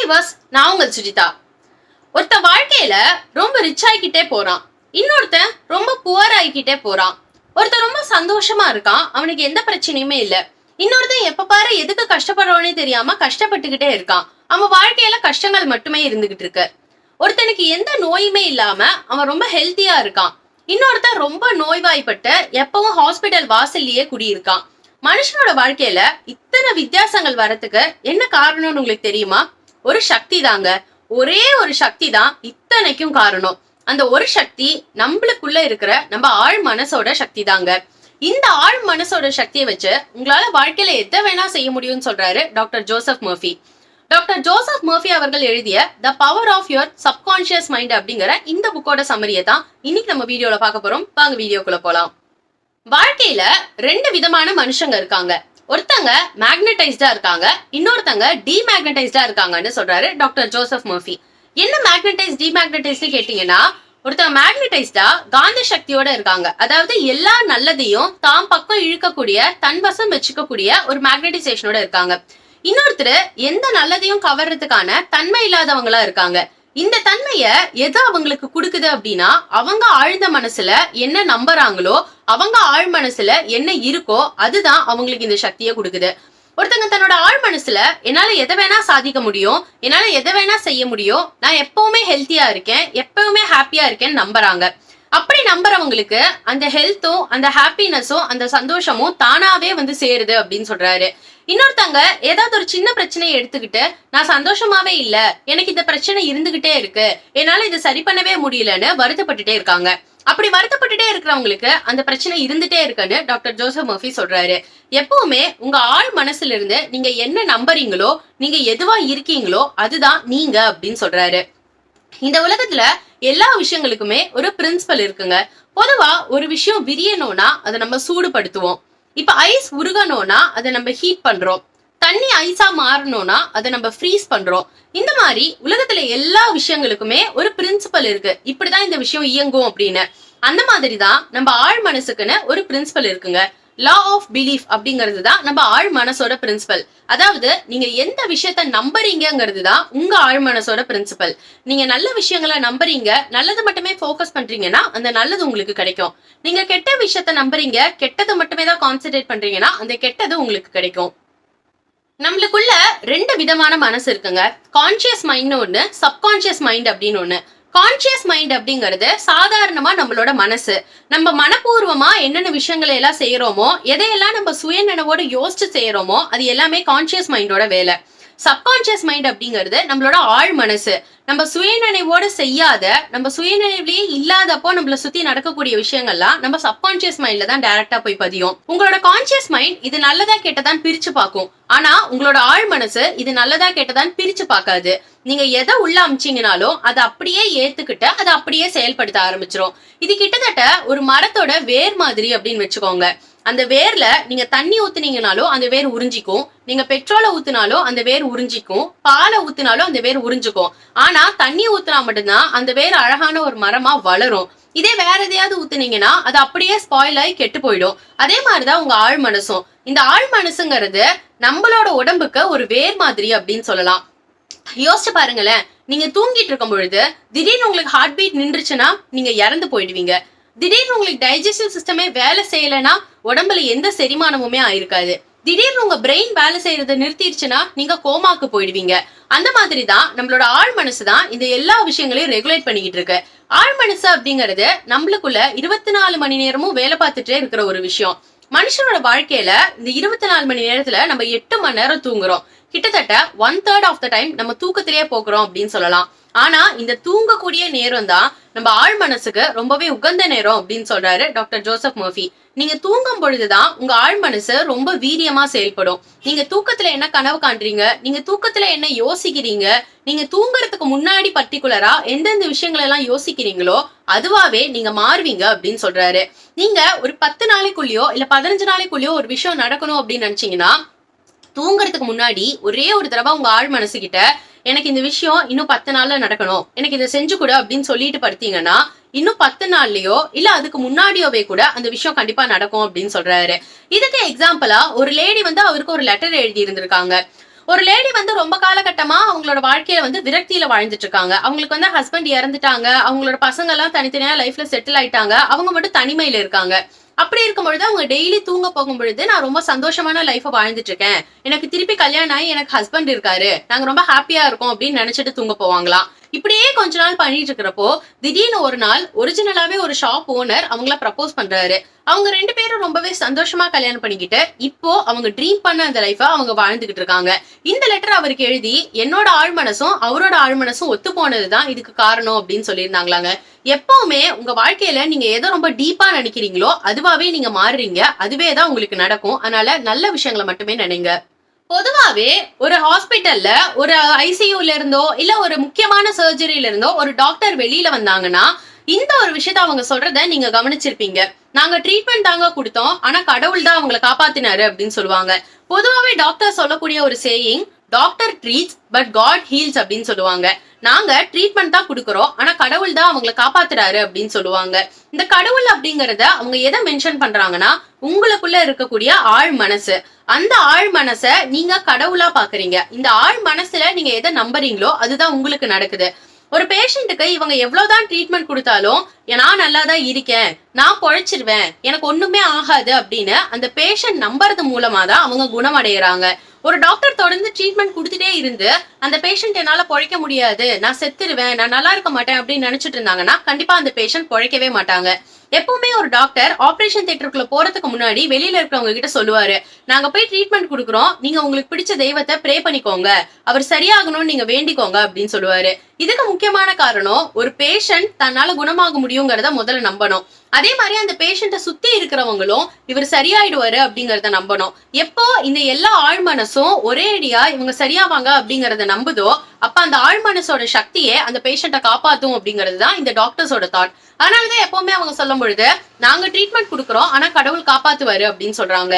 Hi viewers, நான் உங்கள் சுஜிதா. ஒருத்த வாழ்க்கையில ரொம்ப ரிச் ஆகிக்கிட்டே போறான், இன்னொருத்தன் ரொம்ப புவர் ஆகிக்கிட்டே போறான். ஒருத்தன் ரொம்ப சந்தோஷமா இருக்கான், அவனுக்கு எந்த பிரச்சனையுமே இல்ல. இன்னொருத்தன் எப்ப பாரு எதுக்கு கஷ்டப்படுறவனே தெரியாம கஷ்டப்பட்டுக்கிட்டே இருக்கான். அவன் வாழ்க்கையில கஷ்டங்கள் மட்டுமே இருந்துகிட்டு இருக்கு. ஒருத்தனுக்கு எந்த நோயுமே இல்லாம அவன் ரொம்ப ஹெல்த்தியா இருக்கான். இன்னொருத்தன் ரொம்ப நோய்வாய்ப்பட்டு எப்பவும் ஹாஸ்பிட்டல் வாசல்லையே குடியிருக்கான். மனுஷனோட வாழ்க்கையில இத்தனை வித்தியாசங்கள் வரத்துக்கு என்ன காரணம்னு உங்களுக்கு தெரியுமா? ஒரு சக்தி தாங்க. ஒரே ஒரு சக்தி தான் இத்தனைக்கும் காரணம். அந்த ஒரு சக்தி நம்மளுக்குள்ள இருக்கிற நம்ம ஆழ் மனசோட சக்தி தாங்க. இந்த ஆழ் மனசோட சக்தியை வச்சு உங்களால வாழ்க்கையில எதை வேணா செய்ய முடியும்னு சொல்றாரு doctor Joseph Murphy. Doctor Joseph Murphy அவர்கள் எழுதிய the power of your subconscious mind அப்படிங்கிற இந்த புக்கோட சம்மரியை தான் இன்னைக்கு நம்ம வீடியோல பார்க்க போறோம். வாங்க வீடியோக்குள்ள போலாம். வாழ்க்கையில ரெண்டு விதமான மனுஷங்க இருக்காங்க. ஒருத்தங்க மேக்னடைஸ்டா இருக்காங்க, இன்னொருத்தங்க டிமேக்னடைஸ்டா இருக்காங்கன்னு சொல்றாரு டாக்டர் ஜோசப் மர்ஃபி. என்ன மேக்னடைஸ் டிமேக்னடைஸ்ட் கேட்டீங்கன்னா, ஒருத்தங்க மேக்னடைஸ்டா காந்த சக்தியோட இருக்காங்க, அதாவது எல்லா நல்லதையும் தாம் பக்கம் இழுக்கக்கூடிய தன் வசம் வச்சுக்கக்கூடிய ஒரு மேக்னடைசேஷனோட இருக்காங்க. இன்னொருத்தர் எந்த நல்லதையும் கவர்றதுக்கான தன்மை இல்லாதவங்களா இருக்காங்க. இந்த தன்மைய எது அவங்களுக்கு கொடுக்குது அப்படின்னா, அவங்க ஆழ்ந்த மனசுல என்ன நம்புறாங்களோ, அவங்க ஆழ் மனசுல என்ன இருக்கோ அதுதான் அவங்களுக்கு இந்த சக்தியை கொடுக்குது. ஒருத்தங்க தன்னோட ஆழ் மனசுல என்னால எதை வேணா சாதிக்க முடியும், என்னால எதை வேணா செய்ய முடியும், நான் எப்பவுமே ஹெல்த்தியா இருக்கேன், எப்பவுமே ஹாப்பியா இருக்கேன்னு நம்புறாங்க. அப்படி நம்புறவங்களுக்கு அந்த ஹெல்த்தும் அந்த ஹாப்பினஸும் அந்த சந்தோஷமும் தானாவே வந்து சேருது அப்படின்னு சொல்றாரு. இன்னொருத்தங்க ஏதாவது ஒரு சின்ன பிரச்சனையை எடுத்துக்கிட்டு நான் சந்தோஷமாவே இல்ல, எனக்கு இந்த பிரச்சனை இருந்துகிட்டே இருக்கு, என்னால இதை சரி பண்ணவே முடியலன்னு வருத்தப்பட்டுட்டே இருக்காங்க. அப்படி வருத்தப்பட்டுட்டே இருக்கிறவங்களுக்கு அந்த பிரச்சனை இருந்துட்டே இருக்குன்னு டாக்டர் ஜோசப் மர்ஃபி சொல்றாரு. எப்பவுமே உங்க ஆழ் மனசுல இருந்து நீங்க என்ன நம்புறீங்களோ, நீங்க எதுவா இருக்கீங்களோ அதுதான் நீங்க அப்படின்னு சொல்றாரு. இந்த உலகத்துல எல்லா விஷயங்களுக்குமே ஒரு பிரின்சிபல் இருக்குங்க. பொதுவா ஒரு விஷயம் விரியணும்னா அதை நம்ம சூடுபடுத்துவோம். இப்ப ஐஸ் உருகணும்னா அதை நம்ம ஹீட் பண்றோம். தண்ணி ஐஸா மாறணும்னா அதை நம்ம ஃப்ரீஸ் பண்றோம். இந்த மாதிரி உலகத்துல எல்லா விஷயங்களுக்குமே ஒரு பிரின்சிபல் இருக்கு, இப்படிதான் இந்த விஷயம் இயங்கும் அப்படின்னு. அந்த மாதிரிதான் நம்ம ஆழ் மனசுக்குன்னு ஒரு பிரின்சிபல் இருக்குங்க. லா ஆஃப் பிலீஃப் அப்படிங்கிறது தான் நம்ம ஆழ் மனசோட பிரின்சிபல். அதாவது நீங்க எந்த விஷயத்த நம்புறீங்கிறது தான் உங்க ஆழ் மனசோட பிரின்சிபல். நீங்க நல்ல விஷயங்களை நம்புறீங்க, நல்லது மட்டுமே போக்கஸ் பண்றீங்கன்னா அந்த நல்லது உங்களுக்கு கிடைக்கும். நீங்க கெட்ட விஷயத்த நம்புறீங்க, கெட்டது மட்டுமே தான் கான்சென்ட்ரேட் பண்றீங்கன்னா அந்த கெட்டது உங்களுக்கு கிடைக்கும். நம்மளுக்குள்ள ரெண்டு விதமான மனசு இருக்குங்க. கான்சியஸ் மைண்ட் ஒண்ணு, சப்கான்சியஸ் மைண்ட் அப்படின்னு ஒண்ணு. கான்சியஸ் மைண்ட் அப்படிங்கிறது சாதாரணமா நம்மளோட மனசு. நம்ம மனப்பூர்வமா என்னென்ன விஷயங்களை எல்லாம் செய்யறோமோ, எதையெல்லாம் நம்ம சுயநினைவோட யோசிச்சு செய்யறோமோ அது எல்லாமே கான்சியஸ் மைண்டோட வேலை. சப்கான்சியஸ் மைண்ட் அப்படிங்கிறது நம்மளோட ஆழ் மனசு. நம்ம சுயநினைவோட செய்யாத, நம்ம சுயநினைவுலயே இல்லாதப்போ நம்மள சுத்தி நடக்கக்கூடிய விஷயங்கள்லாம் நம்ம சப்கான்சியஸ் மைண்ட்ல தான் டைரக்டா போய் பதியும். உங்களோட கான்சியஸ் மைண்ட் இது நல்லதா கெட்டதான்னு பிரிச்சு பார்க்கும். ஆனா உங்களோட ஆழ் மனசு இது நல்லதா கெட்டதான்னு பிரிச்சு பார்க்காது. நீங்க எதை உள்ள அமிச்சீங்கனாலும் அதை அப்படியே ஏத்துக்கிட்டு அதை அப்படியே செயல்படுத்த ஆரம்பிச்சிரும். இது கிட்டத்தட்ட ஒரு மரத்தோட வேர் மாதிரி அப்படின்னு வச்சுக்கோங்க. அந்த வேர்ல நீங்க தண்ணி ஊத்துனீங்கனாலும் அந்த வேர் உறிஞ்சிக்கும், நீங்க பெட்ரோலை ஊத்துனாலும் அந்த வேர் உறிஞ்சிக்கும், பாலை ஊத்துனாலும் அந்த வேர் உறிஞ்சிக்கும். ஆனா தண்ணி ஊத்துனா மட்டும்தான் அந்த வேர் அழகான ஒரு மரமா வளரும். இதே வேற எதையாவது ஊத்துனீங்கன்னா அது அப்படியே ஸ்பாயில் ஆகி கெட்டு போயிடும். அதே மாதிரிதான் உங்க ஆழ் மனசும். இந்த ஆழ் மனசுங்கிறது நம்மளோட உடம்புக்கு ஒரு வேர் மாதிரி அப்படின்னு சொல்லலாம். யோசிச்சு பாருங்களேன், நீங்க தூங்கிட்டு இருக்கும் பொழுது திடீர்னு உங்களுக்கு ஹார்ட் பீட் நின்றுச்சுன்னா நீங்க இறந்து போயிடுவீங்க. திடீர்னு உங்களுக்கு டைஜஸ்டிவ் சிஸ்டமே வேலை செய்யலைன்னா உடம்புல எந்த செரிமானமுமே ஆயிருக்காது. திடீர்னு உங்க பிரெயின் வேலை செய்யறதை நிறுத்திடுச்சுன்னா நீங்க கோமாக்கு போயிடுவீங்க. அந்த மாதிரி தான் நம்மளோட ஆழ் மனசு தான் இந்த எல்லா விஷயங்களையும் ரெகுலேட் பண்ணிக்கிட்டு இருக்கு. ஆழ் மனசு அப்படிங்கிறது நம்மளுக்குள்ள 24 மணி நேரமும் வேலை பார்த்துட்டே இருக்கிற ஒரு விஷயம். மனுஷனோட வாழ்க்கையில இந்த 24 மணி நேரத்துல நம்ம 8 மணி நேரம் தூங்குறோம். கிட்டத்தட்ட 1/3 ஆஃப் த டைம் நம்ம தூக்கத்திலேயே போக்குறோம் அப்படின்னு சொல்லலாம். ஆனா இந்த தூங்கக்கூடிய நேரம் தான் நம்ம ஆழ் மனசுக்கு ரொம்பவே உகந்த நேரம் அப்படின்னு சொல்றாரு டாக்டர் ஜோசப் மர்ஃபி. நீங்க தூங்கும் பொழுதுதான் உங்க ஆழ் மனசு ரொம்ப வீரியமா செயல்படும். நீங்க தூக்கத்துல என்ன கனவு காண்றீங்க, நீங்க தூக்கத்துல என்ன யோசிக்கிறீங்க, நீங்க தூங்குறதுக்கு முன்னாடி பர்டிகுலரா எந்தெந்த விஷயங்கள் எல்லாம் யோசிக்கிறீங்களோ அதுவாவே நீங்க மாறுவீங்க அப்படின்னு சொல்றாரு. நீங்க ஒரு 10 நாளைக்குள்ளயோ இல்ல 15 நாளைக்குள்ளயோ ஒரு விஷயம் நடக்கணும் அப்படின்னு நினைச்சீங்கன்னா, தூங்குறதுக்கு முன்னாடி ஒரே ஒரு தடவை உங்க ஆழ் மனசு கிட்ட எனக்கு இந்த விஷயம் இன்னும் 10 நாள்ல நடக்கணும், எனக்கு இதை செஞ்சு கொடு அப்படின்னு சொல்லிட்டு படுத்தீங்கன்னா இன்னும் 10 நாள்லயோ இல்ல அதுக்கு முன்னாடியோவே கூட அந்த விஷயம் கண்டிப்பா நடக்கும் அப்படின்னு சொல்றாரு. இதுக்கு எக்ஸாம்பிளா ஒரு லேடி வந்து அவருக்கு ஒரு லெட்டர் எழுதி இருந்திருக்காங்க. ஒரு லேடி வந்து ரொம்ப காலகட்டமா அவங்களோட வாழ்க்கையில வந்து விரக்தியில வாழ்ந்துட்டு இருக்காங்க. அவங்களுக்கு வந்து ஹஸ்பண்ட் இறந்துட்டாங்க, அவங்களோட பசங்க எல்லாம் தனித்தனியா லைஃப்ல செட்டில் ஆயிட்டாங்க, அவங்க மட்டும் தனிமையில இருக்காங்க. அப்படி இருக்கும் பொழுது அவங்க டெய்லி தூங்க போகும் பொழுது நான் ரொம்ப சந்தோஷமான லைஃப வாழ்ந்துட்டு இருக்கேன், எனக்கு திருப்பி கல்யாணம் ஆகி எனக்கு ஹஸ்பண்ட் இருக்காரு, நாங்க ரொம்ப ஹாப்பியா இருக்கோம் அப்படின்னு நினைச்சிட்டு தூங்க போவாங்களாம். இப்படியே கொஞ்ச நாள் பண்ணிட்டு இருக்கிறப்போ திடீர்னு ஒரு நாள் ஒரிஜினலாவே ஒரு ஷாப் ஓனர் அவங்கள ப்ரப்போஸ் பண்றாரு. அவங்க 2 பேரும் ரொம்பவே சந்தோஷமா கல்யாணம் பண்ணிக்கிட்டு இப்போ அவங்க ட்ரீம் பண்ண அந்த லைஃப அவங்க வாழ்ந்துகிட்டு இருக்காங்க. இந்த லெட்டர் அவருக்கு எழுதி என்னோட ஆழ் மனசும் அவரோட ஆழ் மனசும் ஒத்து போனதுதான் இதுக்கு காரணம் அப்படின்னு சொல்லியிருந்தாங்களாங்க. எப்பவுமே உங்க வாழ்க்கையில நீங்க எதை ரொம்ப டீப்பா நினைக்கிறீங்களோ அதுவாவே நீங்க மாறுறீங்க, அதுவேதான் உங்களுக்கு நடக்கும். அதனால நல்ல விஷயங்களை மட்டுமே நினைங்க. பொதுவாவே ஒரு ஹாஸ்பிட்டல்ல ஒரு ஐசியூல இருந்தோ இல்ல ஒரு முக்கியமான சர்ஜரியில இருந்தோ ஒரு டாக்டர் வெளியில வந்தாங்கன்னா இந்த ஒரு விஷயத்த அவங்க சொல்றத நீங்க கவனிச்சிருப்பீங்க. நாங்க ட்ரீட்மெண்ட் தாங்க கொடுத்தோம், ஆனா கடவுள் தான் அவங்களை காப்பாத்தினாரு அப்படின்னு சொல்லுவாங்க. பொதுவாவே டாக்டர் சொல்லக்கூடிய ஒரு saying, doctor treats but god heals அப்படின்னு சொல்லுவாங்க. நாங்க ட்ரீட்மெண்ட் தான் கொடுக்கறோம், ஆனா கடவுள் தான் அவங்களை காப்பாத்துறாரு அப்படின்னு சொல்லுவாங்க. இந்த கடவுள் அப்படிங்கறத அவங்க எதை மென்ஷன் பண்றாங்கன்னா உங்களுக்குள்ள இருக்கக்கூடிய ஆழ் மனசு. அந்த ஆழ் மனச நீங்க கடவுளா பாக்குறீங்க. இந்த ஆழ் மனசுல நீங்க எதை நம்புறீங்களோ அதுதான் உங்களுக்கு நடக்குது. ஒரு பேஷண்ட்டுக்கு இவங்க எவ்வளவுதான் ட்ரீட்மெண்ட் கொடுத்தாலும் நான் நல்லாதான் இருக்கேன், நான் பொழைச்சிருவேன், எனக்கு ஒண்ணுமே ஆகாது அப்படின்னு அந்த பேஷண்ட் நம்புறது மூலமா தான் அவங்க குணமடைகிறாங்க. ஒரு டாக்டர் தொடர்ந்து ட்ரீட்மெண்ட் கொடுத்துட்டே இருந்து அந்த பேஷண்ட் என்னால பொழைக்க முடியாது, நான் செத்துருவேன், நான் நல்லா இருக்க மாட்டேன் அப்படின்னு நினைச்சிட்டு இருந்தாங்கன்னா கண்டிப்பா அந்த பேஷண்ட் பொழைக்கவே மாட்டாங்க. எப்பவுமே ஒரு டாக்டர் ஆபரேஷன் தியேட்டருக்குள்ள போறதுக்கு முன்னாடி வெளியில இருக்கிறவங்க கிட்ட சொல்லுவாரு, நாங்க போய் ட்ரீட்மெண்ட் கொடுக்குறோம், நீங்க உங்களுக்கு பிடிச்ச தெய்வத்தை ப்ரே பண்ணிக்கோங்க, அவர் சரியாகணும்னு நீங்க வேண்டிக்கோங்க அப்படின்னு சொல்லுவாரு. இதுக்கு முக்கியமான காரணம் ஒரு பேஷண்ட் தன்னால குணமாக முடியுங்கிறத முதல்ல நம்பணும். அதே மாதிரி அந்த பேஷண்ட்டை சுத்தி இருக்கிறவங்களும் இவர் சரியாயிடுவாரு அப்படிங்கறத நம்பணும். எப்போ இந்த எல்லா ஆழ் மனசும் ஒரே அடியா இவங்க சரியாவாங்க அப்படிங்கறத நம்புதோ அப்ப அந்த ஆழ் மனசோட சக்தியே அந்த பேஷண்ட்டை காப்பாத்தும் அப்படிங்கிறது தான் இந்த டாக்டர்ஸோட தாட். அதனாலதான் எப்பவுமே அவங்க சொல்லும் பொழுது நாங்க ட்ரீட்மெண்ட் கொடுக்குறோம் ஆனா கடவுள் காப்பாத்துவாரு அப்படின்னு சொல்றாங்க.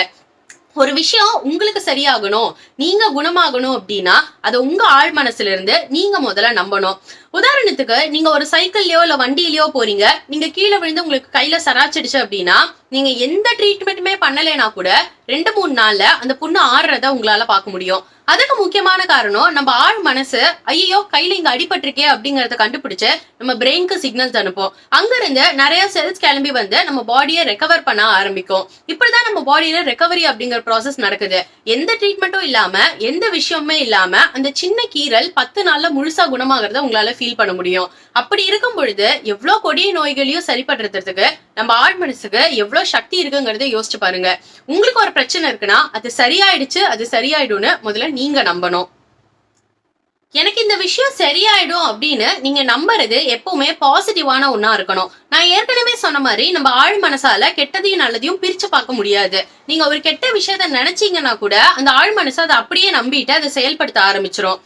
ஒரு விஷயம் உங்களுக்கு சரியாகணும், நீங்க குணமாகணும் அப்படின்னா அது உங்க ஆழ் மனசுல இருந்து நீங்க முதல்ல நம்பணும். உதாரணத்துக்கு நீங்க ஒரு சைக்கிள்லயோ இல்ல வண்டியிலயோ போறீங்க, நீங்க கீழே விழுந்து உங்களுக்கு கையில சராச்சிடுச்சு அப்படின்னா நீங்க எந்த ட்ரீட்மெண்ட்டுமே பண்ணலைன்னா கூட 2-3 நாள்ல அந்த புண்ணு ஆறுறத உங்களால பார்க்க முடியும். அதுக்கு முக்கியமான காரணம் நம்ம ஆழ் மனசு ஐயோ கையில இங்க அடிபட்டிருக்கே அப்படிங்கறத கண்டுபிடிச்சு நம்ம பிரெயினுக்கு சிக்னல்ஸ் அனுப்பும். அங்க இருந்து நிறைய செல்ஸ் கிளம்பி வந்து நம்ம பாடியை ரெக்கவர் பண்ண ஆரம்பிக்கும். இப்படிதான் நம்ம பாடியில ரெக்கவரி அப்படிங்கிற ப்ராசஸ் நடக்குது. எந்த ட்ரீட்மெண்ட்டும் இல்லாம எந்த விஷயமுமே இல்லாம அந்த சின்ன கீரல் 10 நாள்ல முழுசா குணமாகறத உங்களால ஃபீல் பண்ண முடியும். அப்படி இருக்கும் பொழுது எவ்வளவு கொடிய நோய்களையும் சரிப்படுறதுக்கு நம்ம ஆழ் மனசுக்கு எவ்வளவு சக்தி இருக்குங்கிறத யோசிச்சு பாருங்க. உங்களுக்கு ஒரு பிரச்சனை இருக்குன்னா அது சரியாயிடுச்சு, அது சரியாயிடும்னு முதல்ல நீங்க நம்பணும். எனக்கு இந்த விஷயம் சரியாயிடும் அப்படின்னு நீங்க நம்புறது எப்பவுமே பாசிட்டிவான ஒன்னா இருக்கணும். நான் ஏற்கனவே சொன்ன மாதிரி நம்ம ஆழ் மனசால கெட்டதையும் நல்லதையும் பிரிச்சு பார்க்க முடியாது. நீங்க ஒரு கெட்ட விஷயத்த நினைச்சீங்கன்னா கூட அந்த ஆழ் மனசு அதை அப்படியே நம்பிட்டு அதை செயல்படுத்த ஆரம்பிச்சிரும்.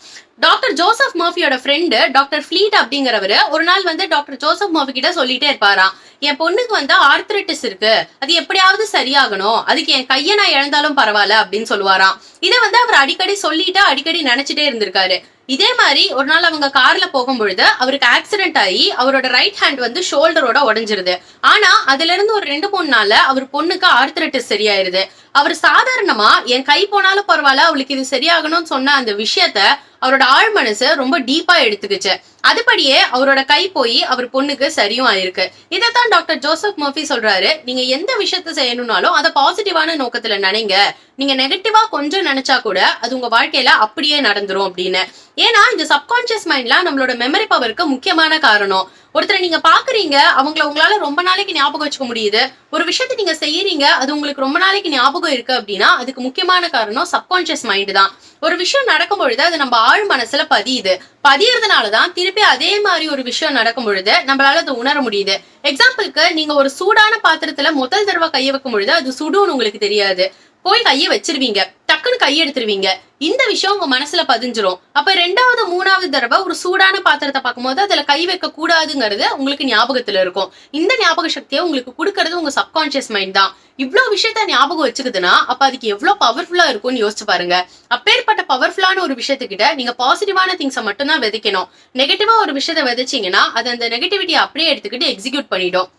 டாக்டர் ஜோசப் மர்ஃபியோட ஃப்ரெண்டு டாக்டர் ஃபிளீட் அப்படிங்கிறவரு ஒரு நாள் வந்து டாக்டர் ஜோசப் மர்ஃபி கிட்ட சொல்லிட்டே இருப்பாராம், என் பொண்ணுக்கு வந்து ஆர்த்ரைட்டிஸ் இருக்கு, அது எப்படியாவது சரியாகணும், அதுக்கு என் கையை நான் இழந்தாலும் பரவாயில்ல அப்படின்னு சொல்லுவாராம். இதை வந்து அவர் அடிக்கடி சொல்லிட்டு அடிக்கடி நினைச்சிட்டே இருந்திருக்காரு. இதே மாதிரி ஒரு நாள் அவங்க கார்ல போகும்பொழுது அவருக்கு ஆக்சிடென்ட் ஆகி அவரோட ரைட் ஹேண்ட் வந்து ஷோல்டரோட உடைஞ்சிருது. ஆனா அதுல இருந்து ஒரு 2-3 நாள்ல அவர் பொண்ணுக்கு ஆர்த்ரைட்டிஸ் சரியாயிருது. அவர் சாதாரணமா என் கை போனாலும் பரவாயில்ல அவளுக்கு இது சரியாகணும்னு சொன்ன அந்த விஷயத்த அவரோட ஆழ் மனசு ரொம்ப டீப்பா எடுத்துக்கிச்சு. அதுபடியே அவரோட கை போய் அவர் பொண்ணுக்கு சரியும் ஆயிருக்கு. இதைத்தான் டாக்டர் ஜோசப் மர்ஃபி சொல்றாரு, நீங்க எந்த விஷயத்த செய்யணும்னாலும் அதை பாசிட்டிவான நோக்கத்துல நினைங்க, நீங்க நெகட்டிவா கொஞ்சம் நினைச்சா கூட அது உங்க வாழ்க்கையில அப்படியே நடந்துரும் அப்படின்னு. ஏன்னா இந்த சப்கான்சியஸ் மைண்ட்லாம் நம்மளோட மெமரி பவருக்கு முக்கியமான காரணம். ஒருத்தரை நீங்க பாக்குறீங்க, அவங்கள உங்களால ரொம்ப நாளைக்கு ஞாபகம் வச்சுக்க முடியுது. ஒரு விஷயத்த நீங்க செய்யறீங்க, அது உங்களுக்கு ரொம்ப நாளைக்கு ஞாபகம் இருக்கு அப்படின்னா அதுக்கு முக்கியமான காரணம் சப்கான்சியஸ் மைண்ட் தான். ஒரு விஷயம் நடக்கும் பொழுது அது நம்ம ஆழ் மனசுல பதியுது. பதியறதுனாலதான் திருப்பி அதே மாதிரி ஒரு விஷயம் நடக்கும் பொழுது நம்மளால அதை உணர முடியுது. எக்ஸாம்பிளுக்கு நீங்க ஒரு சூடான பாத்திரத்துல முதல் தடவை கைய வைக்கும் பொழுது அது சுடுன்னு உங்களுக்கு தெரியாது, போய் கையை வச்சிருவீங்க, டக்குன்னு கையை எடுத்துருவீங்க, இந்த விஷயம் உங்க மனசுல பதிஞ்சிரும். அப்ப 2வது 3வது தடவை ஒரு சூடான பாத்திரத்தை பார்க்கும்போது அதுல கை வைக்க கூடாதுங்கிறது உங்களுக்கு ஞாபகத்துல இருக்கும். இந்த ஞாபக சக்தியை உங்களுக்கு கொடுக்கறது உங்க சப்கான்சியஸ் மைண்ட் தான். இவ்வளவு விஷயத்த ஞாபகம் வச்சுக்குதுன்னா அப்ப அதுக்கு எவ்வளவு பவர்ஃபுல்லா இருக்கும்னு யோசிச்சு பாருங்க. அப்பேற்பட்ட பவர்ஃபுல்லான ஒரு விஷயத்துக்கிட்ட நீங்க பாசிட்டிவான திங்ஸை மட்டும் தான் விதைக்கணும். நெகட்டிவா ஒரு விஷயத்த விதைச்சீங்கன்னா அது அந்த நெகட்டிவிட்டி அப்படியே எடுத்துக்கிட்டு எக்ஸிக்யூட் பண்ணிடும்.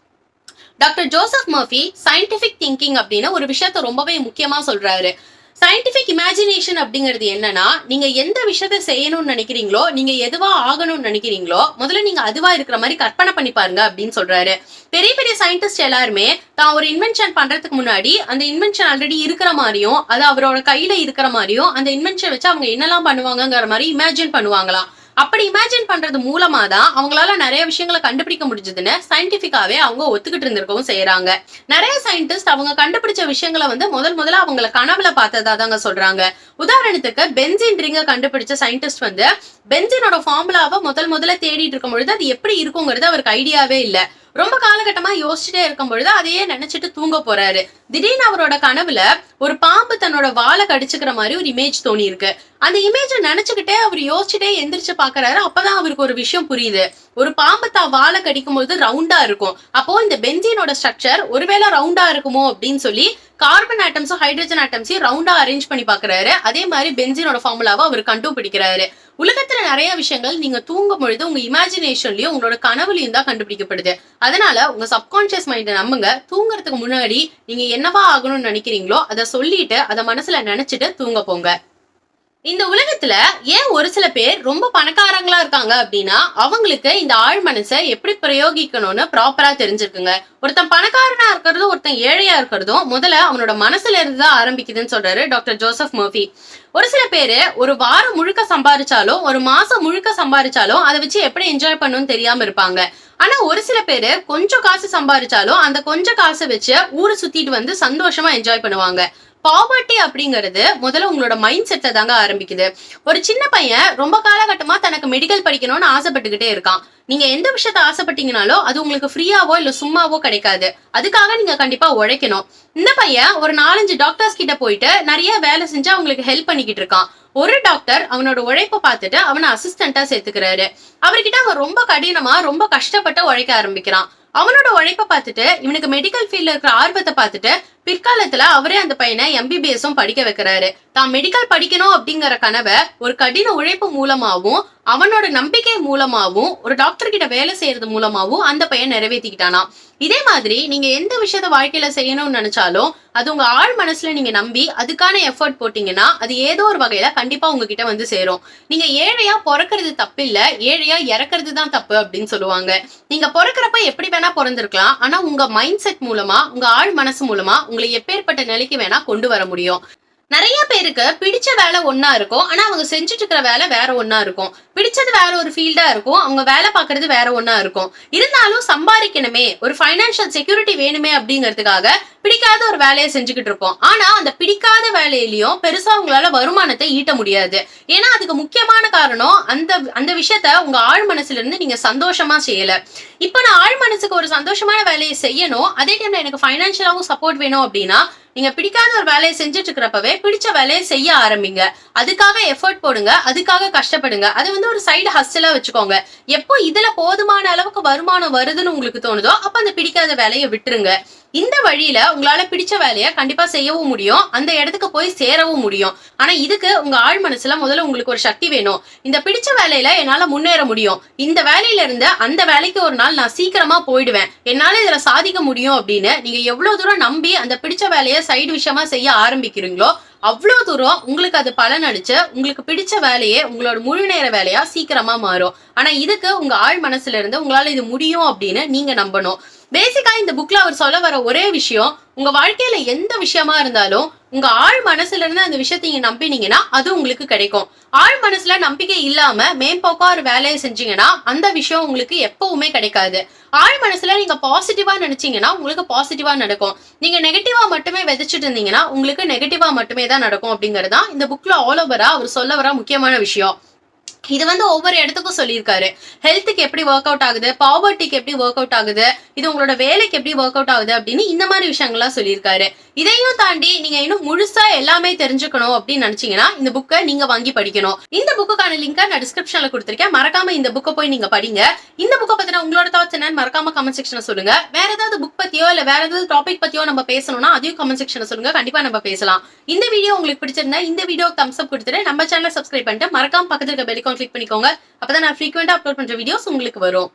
Doctor Joseph Murphy scientific thinking அப்படின்னு ஒரு விஷயத்த ரொம்பவே முக்கியமா சொல்றாரு. சயின்டிபிக் இமேஜினேஷன் அப்படிங்கிறது என்னன்னா, நீங்க எந்த விஷயத்த செய்யணும்னு நினைக்கிறீங்களோ, நீங்க எதுவா ஆகணும்னு நினைக்கிறீங்களோ, முதல்ல நீங்க அதுவா இருக்கிற மாதிரி கற்பனை பண்ணி பாருங்க அப்படின்னு சொல்றாரு. பெரிய பெரிய சயின்டிஸ்ட் எல்லாருமே தான் ஒரு இன்வென்ஷன் பண்றதுக்கு முன்னாடி அந்த இன்வென்ஷன் ஆல்ரெடி இருக்கிற மாதிரியும், அது அவரோட கையில இருக்கிற மாதிரியும், அந்த இன்வென்ஷன் வச்சு அவங்க என்னெல்லாம் பண்ணுவாங்கங்கிற மாதிரி இமேஜின் பண்ணுவாங்களாம். அப்படி இமேஜின் பண்றது மூலமா தான் அவங்களால நிறைய விஷயங்களை கண்டுபிடிக்க முடிஞ்சதுன்னு சயின்டிபிக்காவே அவங்க ஒத்துக்கிட்டு இருந்திருக்கவும் செய்யறாங்க. நிறைய சயின்டிஸ்ட் அவங்க கண்டுபிடிச்ச விஷயங்களை முதல்ல அவங்கள கனவுல பார்த்ததா தாங்க சொல்றாங்க. உதாரணத்துக்கு பென்சின் ரிங்க கண்டுபிடிச்ச சயின்டிஸ்ட் பென்சினோட ஃபார்முலாவை முதல்ல தேடிட்டு இருக்கும் பொழுது அது எப்படி இருக்குங்கிறது அவருக்கு ஐடியாவே இல்ல. ரொம்ப காலகட்டமா யோசிச்சுட்டே இருக்கும் பொழுது அதையே நினைச்சிட்டு தூங்க போறாரு. திடீர்னு அவரோட கனவுல ஒரு பாம்பு தன்னோட வாழை கடிச்சுக்கிற மாதிரி ஒரு இமேஜ் தோணி இருக்கு. அந்த இமேஜை நினைச்சுக்கிட்டே அவர் யோசிச்சுட்டே எந்திரிச்சு பாக்குறாரு. அப்பதான் அவருக்கு ஒரு விஷயம் புரியுது. ஒரு பாம்பு தான் வாழை கடிக்கும் போது ரவுண்டா இருக்கும். அப்போ இந்த பென்சீனோட ஸ்ட்ரக்சர் ஒருவேளை ரவுண்டா இருக்குமோ அப்படின்னு சொல்லி கார்பன் ஆட்டம்ஸும் ஹைட்ரஜன் ஆட்டம்ஸையும் ரவுண்டா அரேஞ்ச் பண்ணி பாக்குறாரு. அதே மாதிரி பென்சீனோட ஃபார்முலாவை அவர் கண்டுபிடிக்கிறாரு. உலகத்துல நிறைய விஷயங்கள் நீங்க தூங்கும் பொழுது உங்க இமேஜினேஷன்லயும் உங்களோட கனவுலயும் தான் கண்டுபிடிக்கப்படுது. அதனால உங்க சப்கான்சியஸ் மைண்ட நம்புங்க. தூங்குறதுக்கு முன்னாடி நீங்க என்னவா ஆகணும்னு நினைக்கிறீங்களோ அதை சொல்லிட்டு அதை மனசுல நினைச்சிட்டு தூங்க போங்க. இந்த உலகத்துல ஏன் ஒரு சில பேர் ரொம்ப பணக்காரங்களா இருக்காங்க அப்படின்னா அவங்களுக்கு இந்த ஆழ் மனசை எப்படி பிரயோகிக்கணும்னு ப்ராப்பரா தெரிஞ்சிருக்குங்க. ஒருத்தன் பணக்காரனா இருக்கிறதும் ஒருத்தன் ஏழையா இருக்கிறதும் முதல்ல அவனோட மனசுல இருந்துதான் ஆரம்பிக்குதுன்னு சொல்றாரு டாக்டர் ஜோசப் மர்ஃபி. ஒரு சில பேரு ஒரு வாரம் முழுக்க சம்பாதிச்சாலும் ஒரு மாசம் முழுக்க சம்பாதிச்சாலும் அதை வச்சு எப்படி என்ஜாய் பண்ணணும்னு தெரியாம இருப்பாங்க. ஆனா ஒரு சில பேரு கொஞ்சம் காசு சம்பாதிச்சாலும் அந்த கொஞ்சம் காசை வச்சு ஊரை சுத்திட்டு சந்தோஷமா என்ஜாய் பண்ணுவாங்க. பாவர்ட்டி அப்படிங்கிறது முதல்ல உங்களோட மைண்ட் செட்டை தாங்க ஆரம்பிக்குது. ஒரு சின்ன பையன் ரொம்ப காலகட்டமா தனக்கு மெடிக்கல் படிக்கணும்னு ஆசைப்பட்டுக்கிட்டே இருக்கான். நீங்க எந்த விஷயத்த ஆசைப்பட்டீங்கனாலோ அது உங்களுக்கு ஃப்ரீயாவோ இல்ல சும்மாவோ கிடைக்காது. அதுக்காக நீங்க கண்டிப்பா உழைக்கணும். இந்த பையன் ஒரு 4-5 டாக்டர்ஸ் கிட்ட போயிட்டு நிறைய வேலை செஞ்சு அவங்களுக்கு ஹெல்ப் பண்ணிக்கிட்டு இருக்கான். ஒரு டாக்டர் அவனோட உழைப்பை பார்த்துட்டு அவனை அசிஸ்டண்டா சேர்த்துக்கிறாரு. அவர்கிட்ட அவன் ரொம்ப கடினமா ரொம்ப கஷ்டப்பட்டு உழைக்க ஆரம்பிக்கிறான். அவனோட உழைப்பை பார்த்துட்டு இவனுக்கு மெடிக்கல் ஃபீல்ட்ல இருக்கிற ஆர்வத்தை பார்த்துட்டு பிற்காலத்துல அவரே அந்த பையனை MBBSம் படிக்க வைக்கிறாரு. தான் மெடிக்கல் படிக்கணும் அப்படிங்கிற கனவை ஒரு கடின உழைப்பு மூலமாவும் அவனோட நம்பிக்கை மூலமாவும் ஒரு டாக்டர் கிட்ட வேலை செய்யறது மூலமாவும் அந்த பையன் நிறைவேற்றிக்கிட்டானா. இதே மாதிரி நீங்க எந்த விஷயத்த வாழ்க்கையில செய்யணும்னு நினைச்சாலும் அது உங்க ஆழ் மனசுல நீங்க நம்பி அதுக்கான எஃபர்ட் போட்டீங்கன்னா அது ஏதோ ஒரு வகையில கண்டிப்பா உங்ககிட்ட சேரும். நீங்க ஏழையா பிறக்கிறது தப்பு இல்ல, ஏழையா இறக்குறது தான் தப்பு அப்படின்னு சொல்லுவாங்க. நீங்க பிறக்கிறப்ப எப்படி வேணா பிறந்திருக்கலாம். ஆனா உங்க மைண்ட் செட் மூலமா உங்க ஆழ் மனசு மூலமா உங்களை எப்பேற்பட்ட நிலைக்கு வேணா கொண்டு வர முடியும். நிறைய பேருக்கு பிடிச்ச வேலை ஒன்னா இருக்கும், ஆனா அவங்க செஞ்சுட்டு இருக்கிற வேலை வேற ஒன்னா இருக்கும். பிடிச்சது வேற ஒரு ஃபீல்டா இருக்கும், அவங்க வேலை பாக்குறது வேற ஒன்னா இருக்கும். இருந்தாலும் சம்பாதிக்கணுமே, ஒரு பைனான்சியல் செக்யூரிட்டி வேணுமே அப்படிங்கிறதுக்காக பிடிக்காத ஒரு வேலையை செஞ்சுக்கிட்டு இருப்போம். ஆனா அந்த பிடிக்காத வேலையிலயும் பெருசா உங்களால வருமானத்தை ஈட்ட முடியாது. ஏன்னா அதுக்கு முக்கியமான காரணம் அந்த விஷயத்த உங்க ஆழ் மனசுல இருந்து நீங்க சந்தோஷமா செய்யல. இப்ப நான் ஆழ் மனசுக்கு ஒரு சந்தோஷமான வேலையை செய்யணும், அதே டைம்ல எனக்கு பைனான்சியலாவும் சப்போர்ட் வேணும் அப்படின்னா நீங்க பிடிக்காத ஒரு வேலையை செஞ்சுட்டு இருக்கிறப்பவே பிடிச்ச வேலையை செய்ய ஆரம்பிங்க. அதுக்காக எஃபர்ட் போடுங்க, அதுக்காக கஷ்டப்படுங்க. அது ஒரு சைடு ஹஸ்டலா வச்சுக்கோங்க. எப்போ இதுல போதுமான அளவுக்கு வருமானம் வருதுன்னு உங்களுக்கு தோணுதோ அப்ப அந்த பிடிக்காத வேலையை விட்டுருங்க. இந்த வழியில உங்களால பிடிச்ச வேலையை கண்டிப்பா செய்யவும் முடியும், அந்த இடத்துக்கு போய் சேரவும் முடியும். ஆனா இதுக்கு உங்க ஆழ் மனசுல முதல்ல உங்களுக்கு ஒரு சக்தி வேணும். இந்த பிடிச்ச வேலையில என்னால முன்னேற முடியும், இந்த வேலையில இருந்து அந்த வேலைக்கு ஒரு நாள் நான் சீக்கிரமா போயிடுவேன், என்னால இதுல சாதிக்க முடியும் அப்படின்னு நீங்க எவ்வளவு தூரம் நம்பி அந்த பிடிச்ச வேலையை சைடு விஷயமா செய்ய ஆரம்பிக்கிறீங்களோ அவ்வளவு தூரம் உங்களுக்கு அது பலன் அடிச்சு உங்களுக்கு பிடிச்ச வேலையே உங்களோட முழு நேர வேலையா சீக்கிரமா மாறும். ஆனா இதுக்கு உங்க ஆழ் மனசுல இருந்து உங்களால இது முடியும் அப்படின்னு நீங்க நம்பணும். பேசிக்கா இந்த புக்ல அவர் சொல்ல வர ஒரே விஷயம், உங்க வாழ்க்கையில எந்த விஷயமா இருந்தாலும் உங்க ஆழ் மனசுல இருந்து அந்த விஷயத்த நீங்க நம்பினீங்கன்னா அது உங்களுக்கு கிடைக்கும். ஆழ் மனசுல நம்பிக்கை இல்லாம மேம்போக்கா ஒரு வேலையை செஞ்சீங்கன்னா அந்த விஷயம் உங்களுக்கு எப்பவுமே கிடைக்காது. ஆழ் மனசுல நீங்க பாசிட்டிவா நினைச்சீங்கன்னா உங்களுக்கு பாசிட்டிவா நடக்கும். நீங்க நெகட்டிவா மட்டுமே விதைச்சிட்டு இருந்தீங்கன்னா உங்களுக்கு நெகட்டிவா மட்டுமே தான் நடக்கும். அப்படிங்கறதுதான் இந்த புக்ல ஆல் ஓவரா அவர் சொல்ல வர முக்கியமான விஷயம். இது ஒவ்வொரு இடத்துக்கும் சொல்லியிருக்காரு. ஹெல்த்துக்கு எப்படி ஒர்க் அவுட் ஆகுது, பாவர்ட்டிக்கு எப்படி ஒர்க் அவுட் ஆகுது, இது உங்களோட வேலைக்கு எப்படி ஒர்க் அவுட் ஆகுது அப்படின்னு இந்த மாதிரி விஷயங்கள்லாம் சொல்லியிருக்காரு. இதையும் தாண்டி நீங்க இன்னும் முழுசா எல்லாமே தெரிஞ்சுக்கணும் அப்படின்னு நினைச்சீங்கன்னா இந்த புக்கை நீங்க வாங்கி படிக்கணும். இந்த புக்குக்கான லிங்கை நான் டிஸ்கிரிப்ஷன்ல கொடுத்திருக்கேன், மறக்காம இந்த புக்கை போய் நீங்க படிங்க. இந்த புக்கை பத்தின உங்களோட தாட்ஸ் என்னன்னு மறக்காம கமெண்ட் செக்ஷன்ல சொல்லுங்க. வேற ஏதாவது புக் பத்தியோ இல்ல வேற ஏதாவது டாபிக் பத்தியோ நம்ம பேசணும்னா அதையும் கமெண்ட் செக்ஷன்ல சொல்லுங்க, கண்டிப்பா நம்ம பேசலாம். இந்த வீடியோ உங்களுக்கு பிடிச்சிருந்தா இந்த வீடியோ தம்ஸ் அப் கொடுத்துட்டு நம்ம சேனலை சப்ஸ்கிரைப் பண்ணிட்டு மறக்காம பக்கத்துல இருக்க பெல் ஐகான் கிளிக் பண்ணிக்கோங்க. அப்பதான் நான் ஃப்ரீக்வெண்டா அப்லோட் பண்ற வீடியோஸ் உங்களுக்கு வரும்.